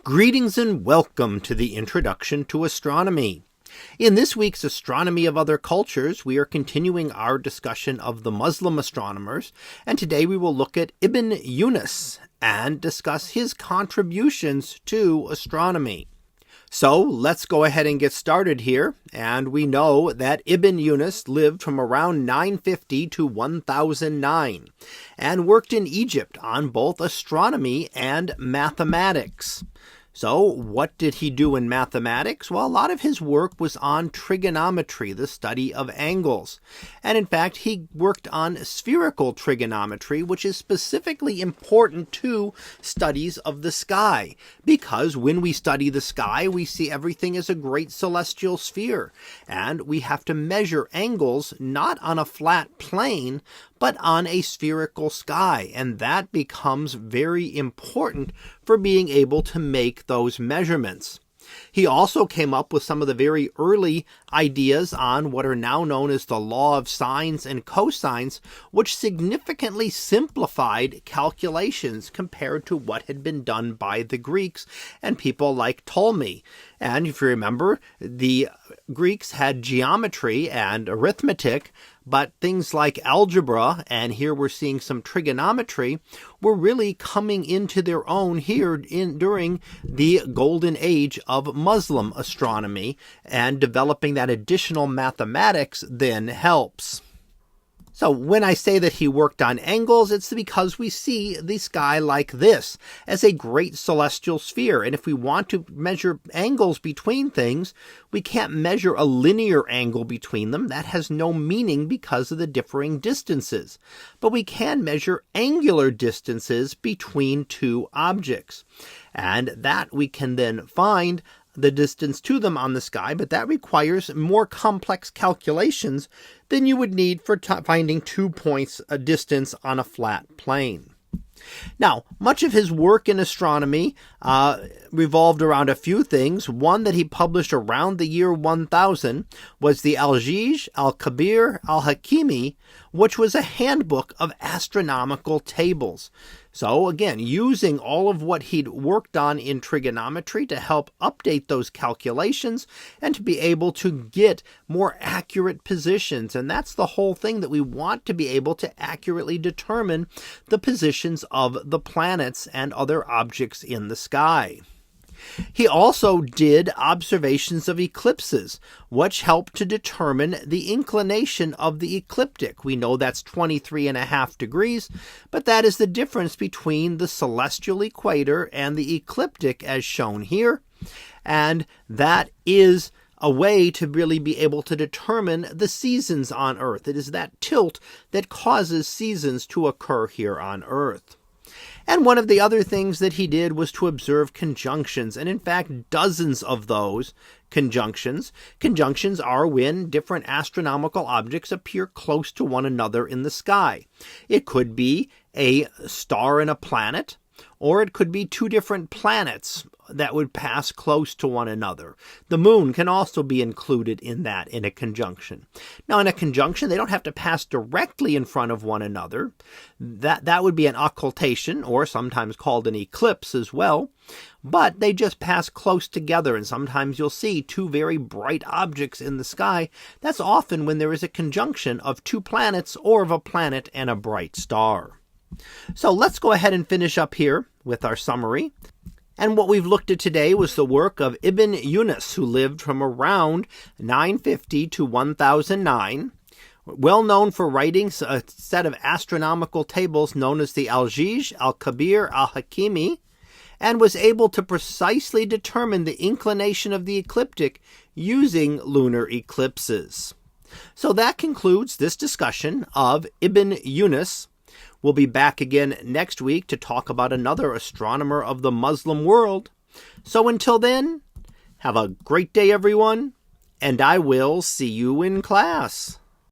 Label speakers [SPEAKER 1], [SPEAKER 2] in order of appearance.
[SPEAKER 1] Greetings and welcome to the Introduction to Astronomy. In this week's Astronomy of Other Cultures, we are continuing our discussion of the Muslim astronomers, and today we will look at Ibn Yunus and discuss his contributions to astronomy. So let's go ahead and get started here, and we know that Ibn Yunus lived from around 950 to 1009 and worked in Egypt on both astronomy and mathematics. So what did he do in mathematics? Well, a lot of his work was on trigonometry, the study of angles. And in fact, he worked on spherical trigonometry, which is specifically important to studies of the sky. Because when we study the sky, we see everything as a great celestial sphere. And we have to measure angles not on a flat plane, but on a spherical sky, and that becomes very important for being able to make those measurements. He also came up with some of the very early ideas on what are now known as the law of sines and cosines, which significantly simplified calculations compared to what had been done by the Greeks and people like Ptolemy. And if you remember, the Greeks had geometry and arithmetic, but things like algebra, and here we're seeing some trigonometry, were really coming into their own here during the golden age of Muslim astronomy, and developing that additional mathematics then helps. So when I say that he worked on angles, it's because we see the sky like this as a great celestial sphere. And if we want to measure angles between things, we can't measure a linear angle between them. That has no meaning because of the differing distances. But we can measure angular distances between two objects. And that we can then find the distance to them on the sky, but that requires more complex calculations than you would need for finding 2 points a distance on a flat plane. Now, much of his work in astronomy revolved around a few things. One that he published around the year 1000 was the Al-Jij Al-Kabir Al-Hakimi, which was a handbook of astronomical tables. So again, using all of what he'd worked on in trigonometry to help update those calculations and to be able to get more accurate positions. And that's the whole thing, that we want to be able to accurately determine the positions of the planets and other objects in the sky. He also did observations of eclipses, which helped to determine the inclination of the ecliptic. We know that's 23.5 degrees, but that is the difference between the celestial equator and the ecliptic as shown here. And that is a way to really be able to determine the seasons on Earth. It is that tilt that causes seasons to occur here on Earth. And one of the other things that he did was to observe conjunctions, and in fact dozens of those conjunctions. Conjunctions are when different astronomical objects appear close to one another in the sky. It could be a star and a planet, or it could be two different planets that would pass close to one another. The moon can also be included in that, in a conjunction. Now, in a conjunction, they don't have to pass directly in front of one another. That would be an occultation, or sometimes called an eclipse as well. But they just pass close together, and sometimes you'll see two very bright objects in the sky. That's often when there is a conjunction of two planets, or of a planet and a bright star. So let's go ahead and finish up here with our summary. And what we've looked at today was the work of Ibn Yunus, who lived from around 950 to 1009, well known for writing a set of astronomical tables known as the Al-Jij Al-Kabir Al-Hakimi, and was able to precisely determine the inclination of the ecliptic using lunar eclipses. So that concludes this discussion of Ibn Yunus. We'll be back again next week to talk about another astronomer of the Muslim world. So until then, have a great day, everyone, and I will see you in class.